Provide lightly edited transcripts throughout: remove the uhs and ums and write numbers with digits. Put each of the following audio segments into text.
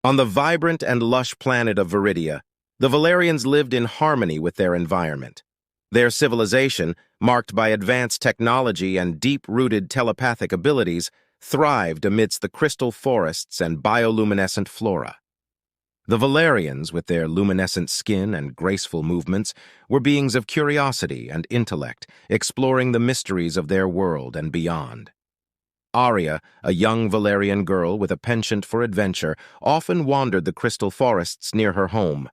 On the vibrant and lush planet of Viridia, the Valerians lived in harmony with their environment. Their civilization, marked by advanced technology and deep-rooted telepathic abilities, thrived amidst the crystal forests and bioluminescent flora. The Valerians, with their luminescent skin and graceful movements, were beings of curiosity and intellect, exploring the mysteries of their world and beyond. Arya, a young Valerian girl with a penchant for adventure, often wandered the crystal forests near her home.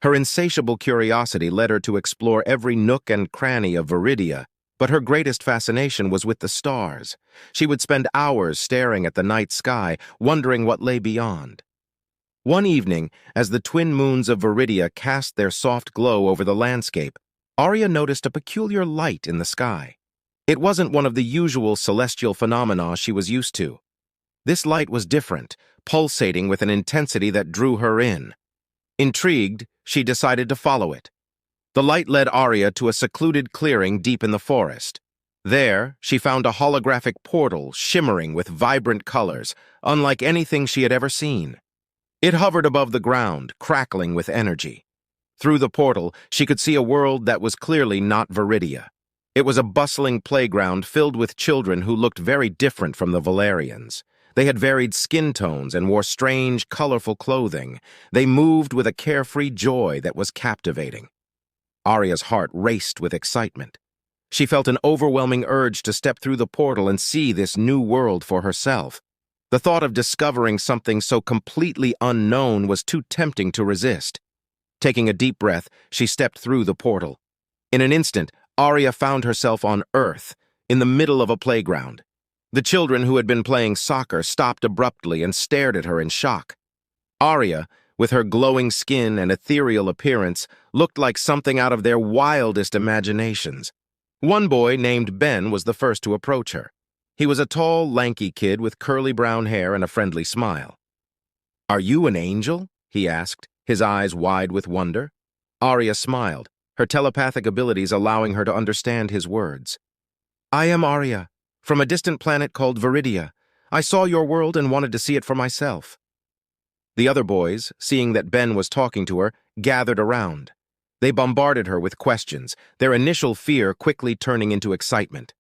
Her insatiable curiosity led her to explore every nook and cranny of Viridia, but her greatest fascination was with the stars. She would spend hours staring at the night sky, wondering what lay beyond. One evening, as the twin moons of Viridia cast their soft glow over the landscape, Arya noticed a peculiar light in the sky. It wasn't one of the usual celestial phenomena she was used to. This light was different, pulsating with an intensity that drew her in. Intrigued, she decided to follow it. The light led Arya to a secluded clearing deep in the forest. There, she found a holographic portal shimmering with vibrant colors, unlike anything she had ever seen. It hovered above the ground, crackling with energy. Through the portal, she could see a world that was clearly not Viridia. It was a bustling playground filled with children who looked very different from the Valerians. They had varied skin tones and wore strange, colorful clothing. They moved with a carefree joy that was captivating. Arya's heart raced with excitement. She felt an overwhelming urge to step through the portal and see this new world for herself. The thought of discovering something so completely unknown was too tempting to resist. Taking a deep breath, she stepped through the portal. In an instant, Arya found herself on Earth, in the middle of a playground. The children who had been playing soccer stopped abruptly and stared at her in shock. Arya, with her glowing skin and ethereal appearance, looked like something out of their wildest imaginations. One boy named Ben was the first to approach her. He was a tall, lanky kid with curly brown hair and a friendly smile. "Are you an angel?" he asked, his eyes wide with wonder. Arya smiled, her telepathic abilities allowing her to understand his words. "I am Arya, from a distant planet called Viridia. I saw your world and wanted to see it for myself." The other boys, seeing that Ben was talking to her, gathered around. They bombarded her with questions, their initial fear quickly turning into excitement.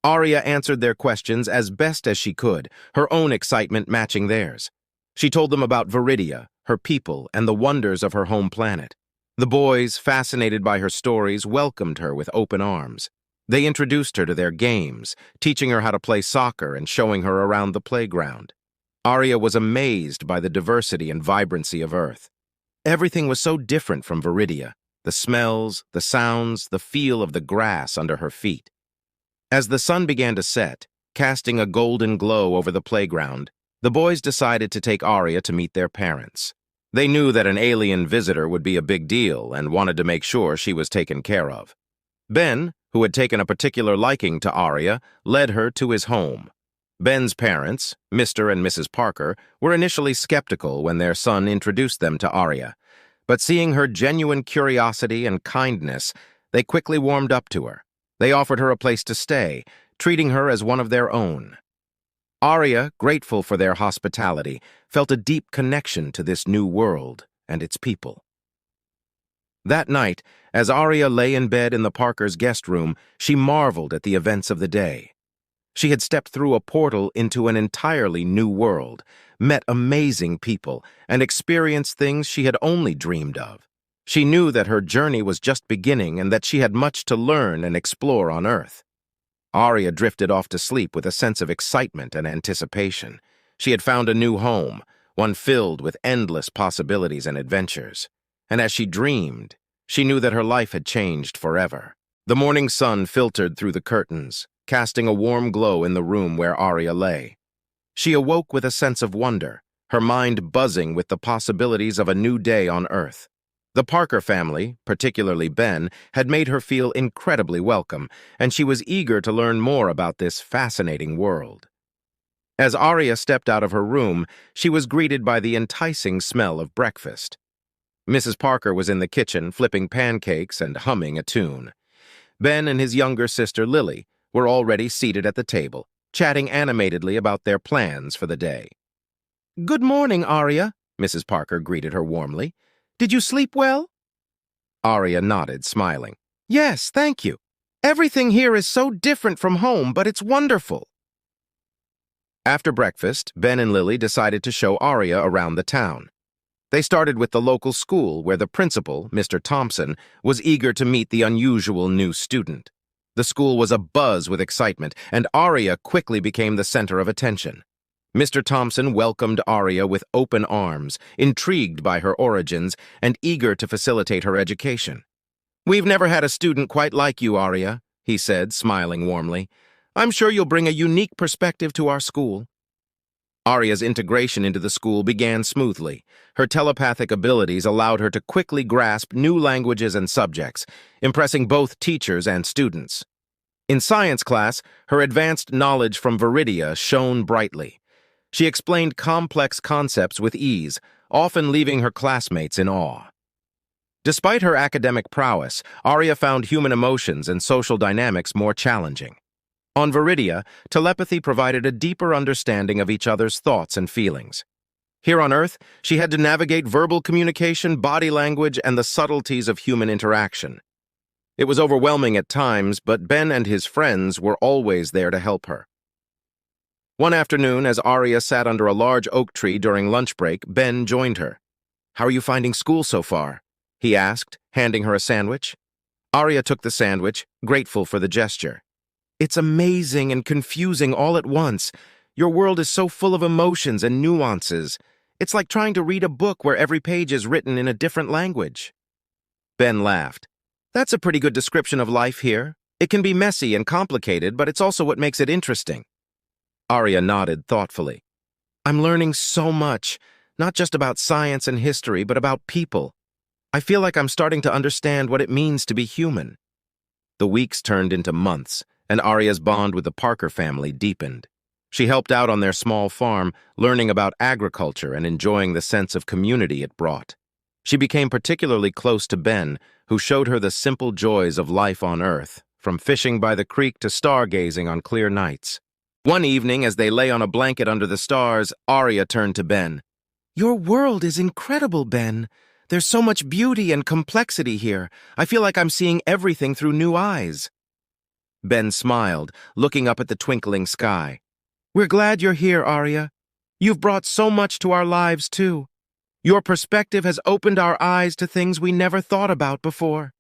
Arya answered their questions as best as she could, her own excitement matching theirs. She told them about Viridia, her people, and the wonders of her home planet. The boys, fascinated by her stories, welcomed her with open arms. They introduced her to their games, teaching her how to play soccer and showing her around the playground. Arya was amazed by the diversity and vibrancy of Earth. Everything was so different from Viridia, the smells, the sounds, the feel of the grass under her feet. As the sun began to set, casting a golden glow over the playground, the boys decided to take Arya to meet their parents. They knew that an alien visitor would be a big deal and wanted to make sure she was taken care of. Ben, who had taken a particular liking to Arya, led her to his home. Ben's parents, Mr. and Mrs. Parker, were initially skeptical when their son introduced them to Arya, but seeing her genuine curiosity and kindness, they quickly warmed up to her. They offered her a place to stay, treating her as one of their own. Arya, grateful for their hospitality, felt a deep connection to this new world and its people. That night, as Arya lay in bed in the Parkers' guest room, she marveled at the events of the day. She had stepped through a portal into an entirely new world, met amazing people, and experienced things she had only dreamed of. She knew that her journey was just beginning and that she had much to learn and explore on Earth. Arya drifted off to sleep with a sense of excitement and anticipation. She had found a new home, one filled with endless possibilities and adventures. And as she dreamed, she knew that her life had changed forever. The morning sun filtered through the curtains, casting a warm glow in the room where Arya lay. She awoke with a sense of wonder, her mind buzzing with the possibilities of a new day on Earth. The Parker family, particularly Ben, had made her feel incredibly welcome, and she was eager to learn more about this fascinating world. As Arya stepped out of her room, she was greeted by the enticing smell of breakfast. Mrs. Parker was in the kitchen, flipping pancakes and humming a tune. Ben and his younger sister, Lily, were already seated at the table, chatting animatedly about their plans for the day. "Good morning, Arya," Mrs. Parker greeted her warmly. "Did you sleep well?" Arya nodded, smiling. "Yes, thank you. Everything here is so different from home, but it's wonderful." After breakfast, Ben and Lily decided to show Arya around the town. They started with the local school where the principal, Mr. Thompson, was eager to meet the unusual new student. The school was abuzz with excitement, and Arya quickly became the center of attention. Mr. Thompson welcomed Arya with open arms, intrigued by her origins and eager to facilitate her education. "We've never had a student quite like you, Arya," he said, smiling warmly. "I'm sure you'll bring a unique perspective to our school." Arya's integration into the school began smoothly. Her telepathic abilities allowed her to quickly grasp new languages and subjects, impressing both teachers and students. In science class, her advanced knowledge from Viridia shone brightly. She explained complex concepts with ease, often leaving her classmates in awe. Despite her academic prowess, Arya found human emotions and social dynamics more challenging. On Viridia, telepathy provided a deeper understanding of each other's thoughts and feelings. Here on Earth, she had to navigate verbal communication, body language, and the subtleties of human interaction. It was overwhelming at times, but Ben and his friends were always there to help her. One afternoon, as Arya sat under a large oak tree during lunch break, Ben joined her. "How are you finding school so far?" he asked, handing her a sandwich. Arya took the sandwich, grateful for the gesture. "It's amazing and confusing all at once. Your world is so full of emotions and nuances. It's like trying to read a book where every page is written in a different language." Ben laughed. "That's a pretty good description of life here. It can be messy and complicated, but it's also what makes it interesting." Arya nodded thoughtfully. "I'm learning so much, not just about science and history, but about people. I feel like I'm starting to understand what it means to be human." The weeks turned into months, and Arya's bond with the Parker family deepened. She helped out on their small farm, learning about agriculture and enjoying the sense of community it brought. She became particularly close to Ben, who showed her the simple joys of life on Earth, from fishing by the creek to stargazing on clear nights. One evening, as they lay on a blanket under the stars, Arya turned to Ben. "Your world is incredible, Ben. There's so much beauty and complexity here. I feel like I'm seeing everything through new eyes." Ben smiled, looking up at the twinkling sky. "We're glad you're here, Arya. You've brought so much to our lives, too. Your perspective has opened our eyes to things we never thought about before."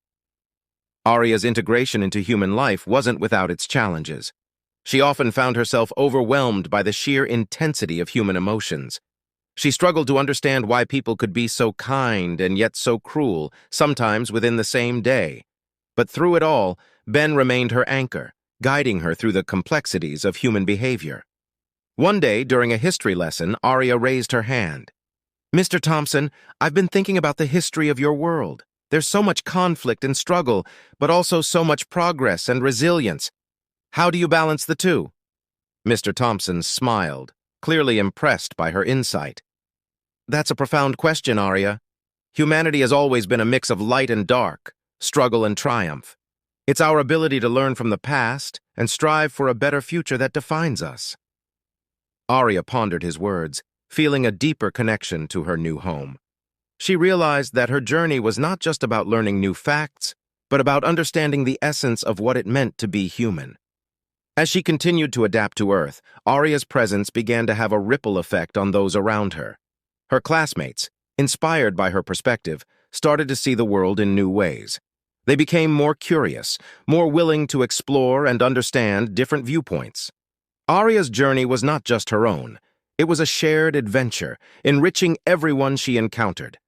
Arya's integration into human life wasn't without its challenges. She often found herself overwhelmed by the sheer intensity of human emotions. She struggled to understand why people could be so kind and yet so cruel, sometimes within the same day. But through it all, Ben remained her anchor, guiding her through the complexities of human behavior. One day, during a history lesson, Arya raised her hand. "Mr. Thompson, I've been thinking about the history of your world. There's so much conflict and struggle, but also so much progress and resilience. How do you balance the two?" Mr. Thompson smiled, clearly impressed by her insight. "That's a profound question, Arya. Humanity has always been a mix of light and dark, struggle and triumph. It's our ability to learn from the past and strive for a better future that defines us." Arya pondered his words, feeling a deeper connection to her new home. She realized that her journey was not just about learning new facts, but about understanding the essence of what it meant to be human. As she continued to adapt to Earth, Arya's presence began to have a ripple effect on those around her. Her classmates, inspired by her perspective, started to see the world in new ways. They became more curious, more willing to explore and understand different viewpoints. Arya's journey was not just her own. It was a shared adventure, enriching everyone she encountered.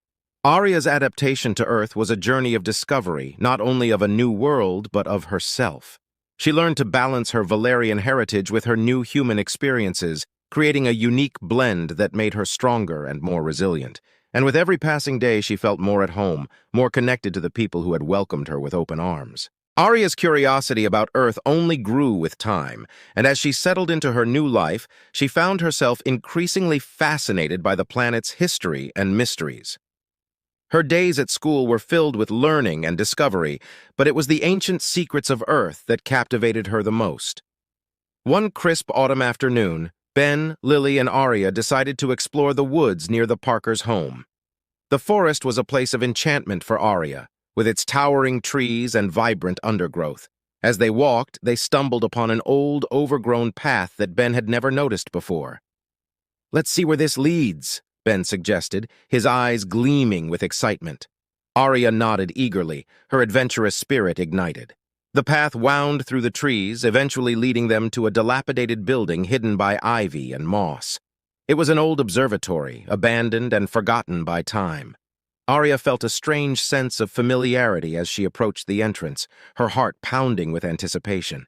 Arya's adaptation to Earth was a journey of discovery, not only of a new world, but of herself. She learned to balance her Valerian heritage with her new human experiences, creating a unique blend that made her stronger and more resilient. And with every passing day, she felt more at home, more connected to the people who had welcomed her with open arms. Arya's curiosity about Earth only grew with time, and as she settled into her new life, she found herself increasingly fascinated by the planet's history and mysteries. Her days at school were filled with learning and discovery, but it was the ancient secrets of Earth that captivated her the most. One crisp autumn afternoon, Ben, Lily, and Arya decided to explore the woods near the Parkers' home. The forest was a place of enchantment for Arya, with its towering trees and vibrant undergrowth. As they walked, they stumbled upon an old, overgrown path that Ben had never noticed before. "Let's see where this leads," Ben suggested, his eyes gleaming with excitement. Arya nodded eagerly, her adventurous spirit ignited. The path wound through the trees, eventually leading them to a dilapidated building hidden by ivy and moss. It was an old observatory, abandoned and forgotten by time. Arya felt a strange sense of familiarity as she approached the entrance, her heart pounding with anticipation.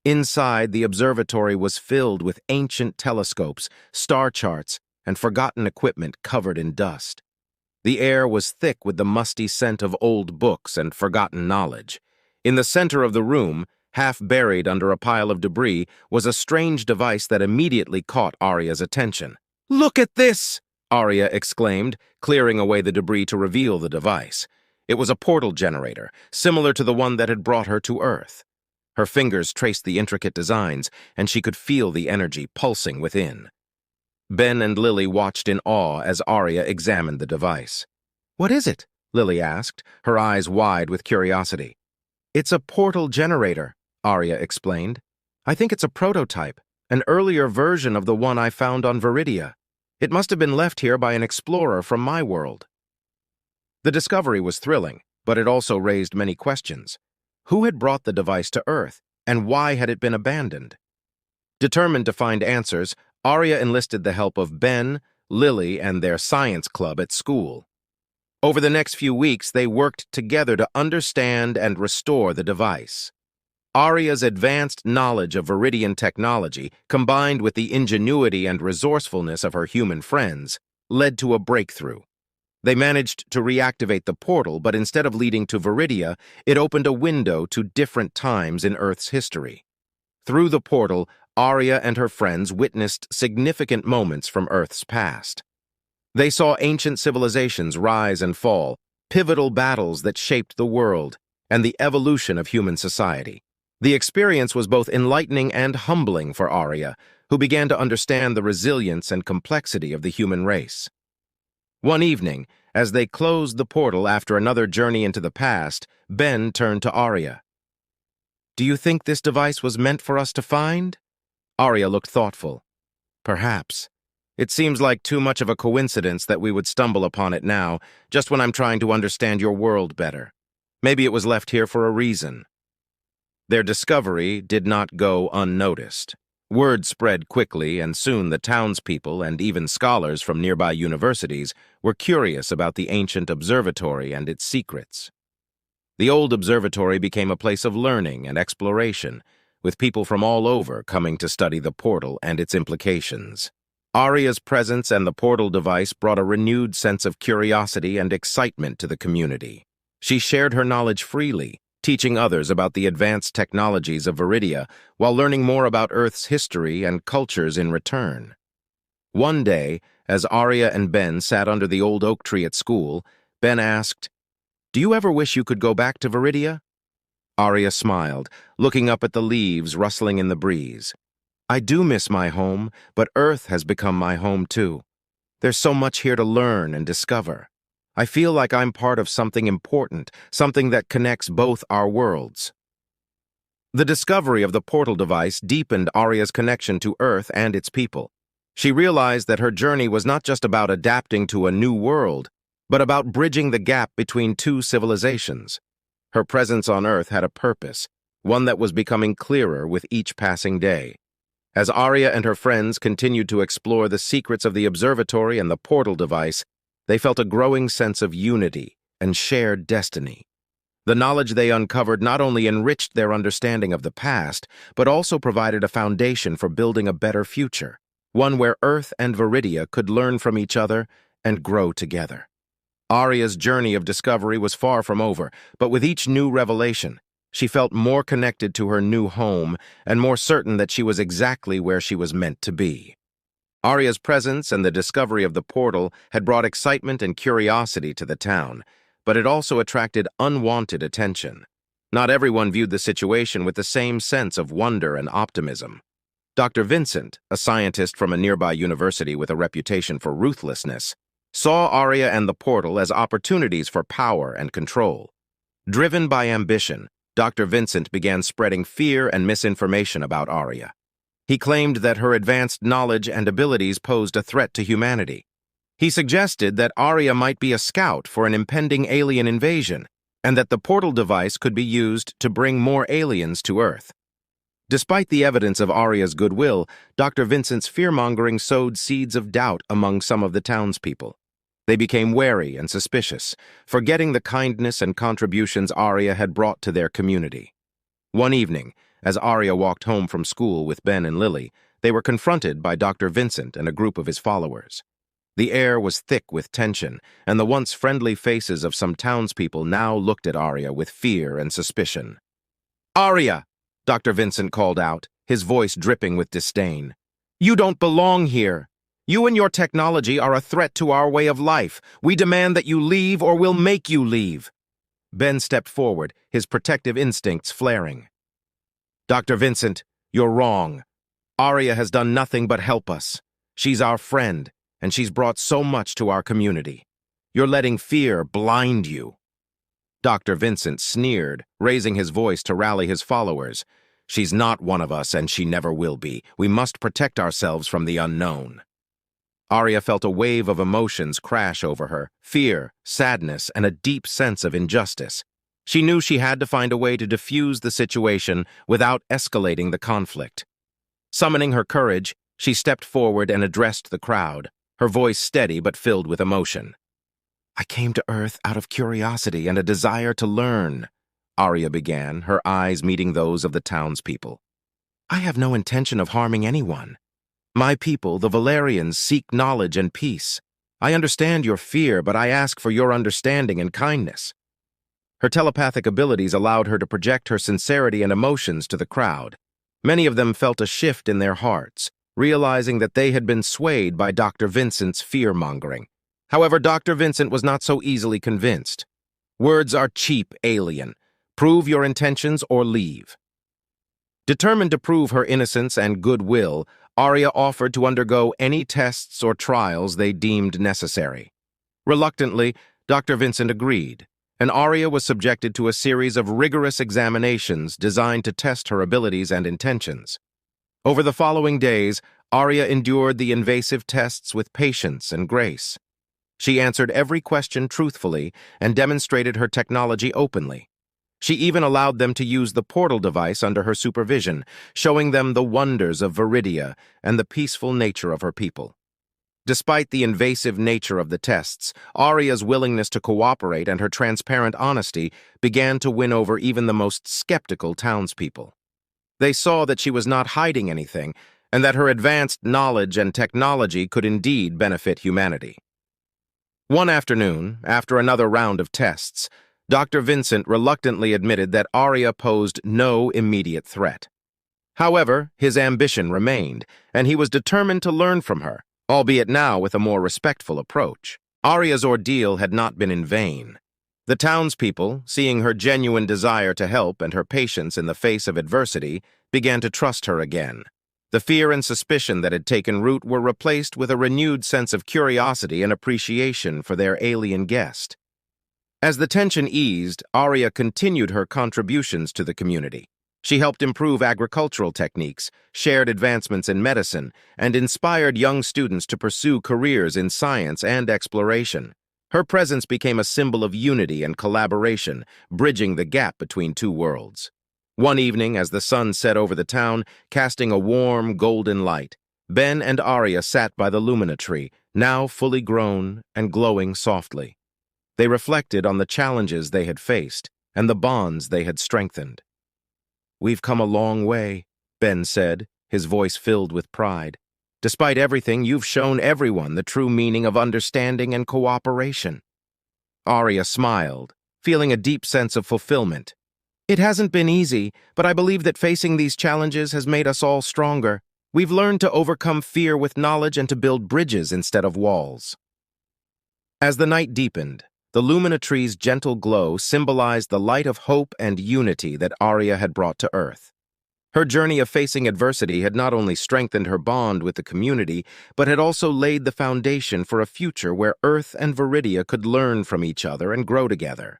Inside, the observatory was filled with ancient telescopes, star charts, and forgotten equipment covered in dust. The air was thick with the musty scent of old books and forgotten knowledge. In the center of the room, half buried under a pile of debris, was a strange device that immediately caught Arya's attention. "Look at this!" Arya exclaimed, clearing away the debris to reveal the device. It was a portal generator, similar to the one that had brought her to Earth. Her fingers traced the intricate designs, and she could feel the energy pulsing within. Ben and Lily watched in awe as Arya examined the device. "What is it?" Lily asked, her eyes wide with curiosity. "It's a portal generator," Arya explained. "I think it's a prototype, an earlier version of the one I found on Viridia. It must have been left here by an explorer from my world." The discovery was thrilling, but it also raised many questions. Who had brought the device to Earth, and why had it been abandoned? Determined to find answers, Arya enlisted the help of Ben, Lily, and their science club at school. Over the next few weeks, they worked together to understand and restore the device. Arya's advanced knowledge of Viridian technology, combined with the ingenuity and resourcefulness of her human friends, led to a breakthrough. They managed to reactivate the portal, but instead of leading to Viridia, it opened a window to different times in Earth's history. Through the portal, Arya and her friends witnessed significant moments from Earth's past. They saw ancient civilizations rise and fall, pivotal battles that shaped the world, and the evolution of human society. The experience was both enlightening and humbling for Arya, who began to understand the resilience and complexity of the human race. One evening, as they closed the portal after another journey into the past, Ben turned to Arya. "Do you think this device was meant for us to find?" Arya looked thoughtful. "Perhaps. It seems like too much of a coincidence that we would stumble upon it now, just when I'm trying to understand your world better. Maybe it was left here for a reason." Their discovery did not go unnoticed. Word spread quickly, and soon the townspeople and even scholars from nearby universities were curious about the ancient observatory and its secrets. The old observatory became a place of learning and exploration, with people from all over coming to study the portal and its implications. Arya's presence and the portal device brought a renewed sense of curiosity and excitement to the community. She shared her knowledge freely, teaching others about the advanced technologies of Viridia while learning more about Earth's history and cultures in return. One day, as Arya and Ben sat under the old oak tree at school, Ben asked, "Do you ever wish you could go back to Viridia?" Arya smiled, looking up at the leaves rustling in the breeze. "I do miss my home, but Earth has become my home too. There's so much here to learn and discover. I feel like I'm part of something important, something that connects both our worlds." The discovery of the portal device deepened Arya's connection to Earth and its people. She realized that her journey was not just about adapting to a new world, but about bridging the gap between two civilizations. Her presence on Earth had a purpose, one that was becoming clearer with each passing day. As Arya and her friends continued to explore the secrets of the observatory and the portal device, they felt a growing sense of unity and shared destiny. The knowledge they uncovered not only enriched their understanding of the past, but also provided a foundation for building a better future, one where Earth and Viridia could learn from each other and grow together. Arya's journey of discovery was far from over, but with each new revelation, she felt more connected to her new home and more certain that she was exactly where she was meant to be. Arya's presence and the discovery of the portal had brought excitement and curiosity to the town, but it also attracted unwanted attention. Not everyone viewed the situation with the same sense of wonder and optimism. Dr. Vincent, a scientist from a nearby university with a reputation for ruthlessness, saw Arya and the portal as opportunities for power and control. Driven by ambition, Dr. Vincent began spreading fear and misinformation about Arya. He claimed that her advanced knowledge and abilities posed a threat to humanity. He suggested that Arya might be a scout for an impending alien invasion, and that the portal device could be used to bring more aliens to Earth. Despite the evidence of Arya's goodwill, Dr. Vincent's fear-mongering sowed seeds of doubt among some of the townspeople. They became wary and suspicious, forgetting the kindness and contributions Arya had brought to their community. One evening, as Arya walked home from school with Ben and Lily, they were confronted by Dr. Vincent and a group of his followers. The air was thick with tension, and the once friendly faces of some townspeople now looked at Arya with fear and suspicion. "Arya!" Dr. Vincent called out, his voice dripping with disdain. "You don't belong here. You and your technology are a threat to our way of life. We demand that you leave or we'll make you leave." Ben stepped forward, his protective instincts flaring. "Dr. Vincent, you're wrong. Arya has done nothing but help us. She's our friend, and she's brought so much to our community. You're letting fear blind you." Dr. Vincent sneered, raising his voice to rally his followers. "She's not one of us, and she never will be. We must protect ourselves from the unknown." Arya felt a wave of emotions crash over her, fear, sadness, and a deep sense of injustice. She knew she had to find a way to defuse the situation without escalating the conflict. Summoning her courage, she stepped forward and addressed the crowd, her voice steady but filled with emotion. "I came to Earth out of curiosity and a desire to learn," Arya began, her eyes meeting those of the townspeople. "I have no intention of harming anyone. My people, the Valerians, seek knowledge and peace. I understand your fear, but I ask for your understanding and kindness." Her telepathic abilities allowed her to project her sincerity and emotions to the crowd. Many of them felt a shift in their hearts, realizing that they had been swayed by Dr. Vincent's fear-mongering. However, Dr. Vincent was not so easily convinced. "Words are cheap, alien. Prove your intentions or leave." Determined to prove her innocence and goodwill, Arya offered to undergo any tests or trials they deemed necessary. Reluctantly, Dr. Vincent agreed, and Arya was subjected to a series of rigorous examinations designed to test her abilities and intentions. Over the following days, Arya endured the invasive tests with patience and grace. She answered every question truthfully and demonstrated her technology openly. She even allowed them to use the portal device under her supervision, showing them the wonders of Viridia and the peaceful nature of her people. Despite the invasive nature of the tests, Arya's willingness to cooperate and her transparent honesty began to win over even the most skeptical townspeople. They saw that she was not hiding anything, and that her advanced knowledge and technology could indeed benefit humanity. One afternoon, after another round of tests, Dr. Vincent reluctantly admitted that Arya posed no immediate threat. However, his ambition remained, and he was determined to learn from her, albeit now with a more respectful approach. Arya's ordeal had not been in vain. The townspeople, seeing her genuine desire to help and her patience in the face of adversity, began to trust her again. The fear and suspicion that had taken root were replaced with a renewed sense of curiosity and appreciation for their alien guest. As the tension eased, Arya continued her contributions to the community. She helped improve agricultural techniques, shared advancements in medicine, and inspired young students to pursue careers in science and exploration. Her presence became a symbol of unity and collaboration, bridging the gap between two worlds. One evening, as the sun set over the town, casting a warm, golden light, Ben and Arya sat by the lumina tree, now fully grown and glowing softly. They reflected on the challenges they had faced and the bonds they had strengthened. "We've come a long way," Ben said, his voice filled with pride. "Despite everything, you've shown everyone the true meaning of understanding and cooperation." Arya smiled, feeling a deep sense of fulfillment. "It hasn't been easy, but I believe that facing these challenges has made us all stronger. We've learned to overcome fear with knowledge and to build bridges instead of walls." As the night deepened, the lumina tree's gentle glow symbolized the light of hope and unity that Arya had brought to Earth. Her journey of facing adversity had not only strengthened her bond with the community, but had also laid the foundation for a future where Earth and Viridia could learn from each other and grow together.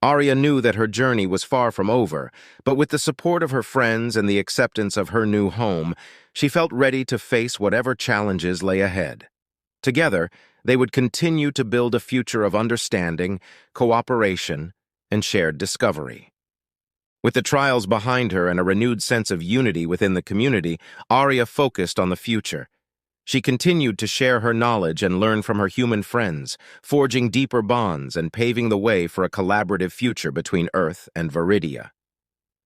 Arya knew that her journey was far from over, but with the support of her friends and the acceptance of her new home, she felt ready to face whatever challenges lay ahead. Together, they would continue to build a future of understanding, cooperation, and shared discovery. With the trials behind her and a renewed sense of unity within the community, Arya focused on the future. She continued to share her knowledge and learn from her human friends, forging deeper bonds and paving the way for a collaborative future between Earth and Viridia.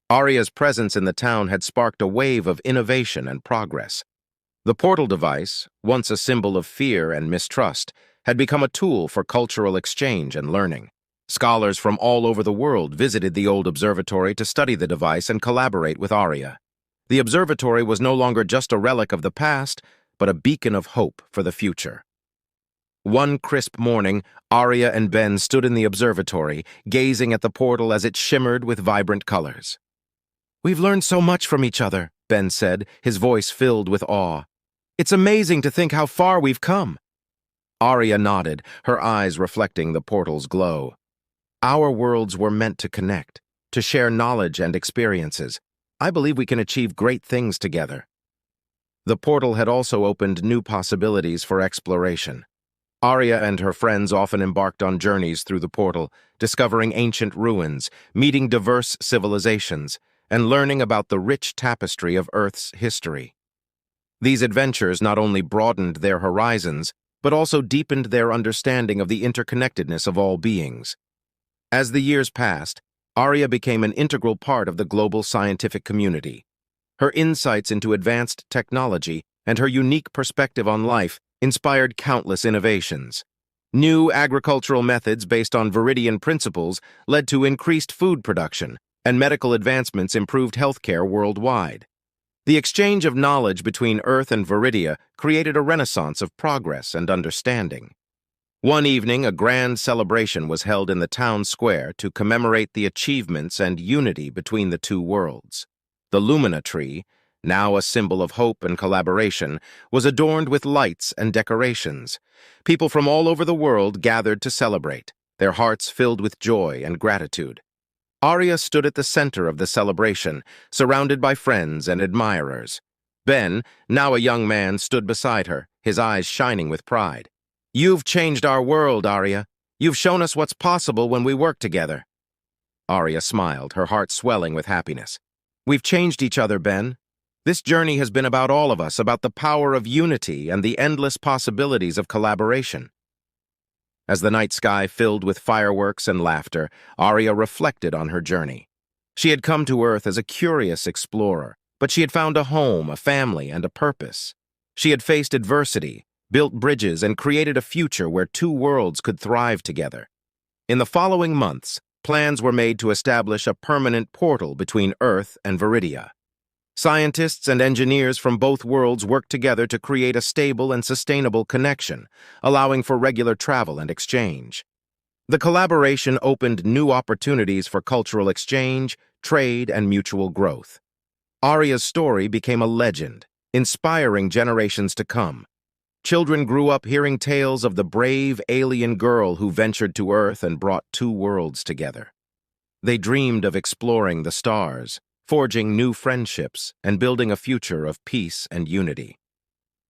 Arya's presence in the town had sparked a wave of innovation and progress. The portal device, once a symbol of fear and mistrust, had become a tool for cultural exchange and learning. Scholars from all over the world visited the old observatory to study the device and collaborate with Arya. The observatory was no longer just a relic of the past, but a beacon of hope for the future. One crisp morning, Arya and Ben stood in the observatory, gazing at the portal as it shimmered with vibrant colors. "We've learned so much from each other," Ben said, his voice filled with awe. "It's amazing to think how far we've come." Arya nodded, her eyes reflecting the portal's glow. "Our worlds were meant to connect, to share knowledge and experiences. I believe we can achieve great things together." The portal had also opened new possibilities for exploration. Arya and her friends often embarked on journeys through the portal, discovering ancient ruins, meeting diverse civilizations, and learning about the rich tapestry of Earth's history. These adventures not only broadened their horizons, but also deepened their understanding of the interconnectedness of all beings. As the years passed, Arya became an integral part of the global scientific community. Her insights into advanced technology and her unique perspective on life inspired countless innovations. New agricultural methods based on Viridian principles led to increased food production, and medical advancements improved healthcare worldwide. The exchange of knowledge between Earth and Viridia created a renaissance of progress and understanding. One evening, a grand celebration was held in the town square to commemorate the achievements and unity between the two worlds. The Lumina tree, now a symbol of hope and collaboration, was adorned with lights and decorations. People from all over the world gathered to celebrate, their hearts filled with joy and gratitude. Arya stood at the center of the celebration, surrounded by friends and admirers. Ben, now a young man, stood beside her, his eyes shining with pride. "You've changed our world, Arya. You've shown us what's possible when we work together." Arya smiled, her heart swelling with happiness. "We've changed each other, Ben. This journey has been about all of us, about the power of unity and the endless possibilities of collaboration." As the night sky filled with fireworks and laughter, Arya reflected on her journey. She had come to Earth as a curious explorer, but she had found a home, a family, and a purpose. She had faced adversity, built bridges, and created a future where two worlds could thrive together. In the following months, plans were made to establish a permanent portal between Earth and Viridia. Scientists and engineers from both worlds worked together to create a stable and sustainable connection, allowing for regular travel and exchange. The collaboration opened new opportunities for cultural exchange, trade, and mutual growth. Arya's story became a legend, inspiring generations to come. Children grew up hearing tales of the brave alien girl who ventured to Earth and brought two worlds together. They dreamed of exploring the stars, forging new friendships, and building a future of peace and unity.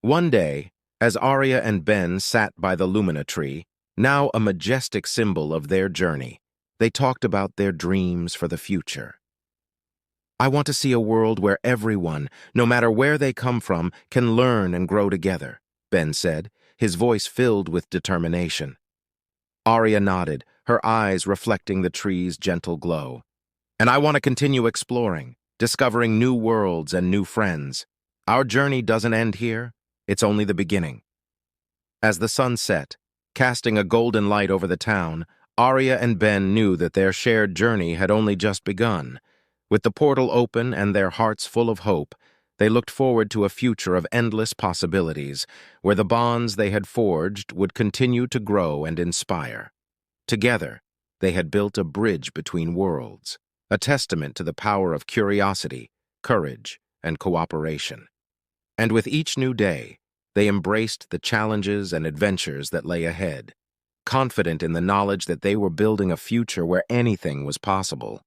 One day, as Arya and Ben sat by the Lumina tree, now a majestic symbol of their journey, they talked about their dreams for the future. "I want to see a world where everyone, no matter where they come from, can learn and grow together," Ben said, his voice filled with determination. Arya nodded, her eyes reflecting the tree's gentle glow. "And I want to continue exploring, discovering new worlds and new friends. Our journey doesn't end here, it's only the beginning." As the sun set, casting a golden light over the town, Arya and Ben knew that their shared journey had only just begun. With the portal open and their hearts full of hope, they looked forward to a future of endless possibilities, where the bonds they had forged would continue to grow and inspire. Together, they had built a bridge between worlds, a testament to the power of curiosity, courage, and cooperation. And with each new day, they embraced the challenges and adventures that lay ahead, confident in the knowledge that they were building a future where anything was possible.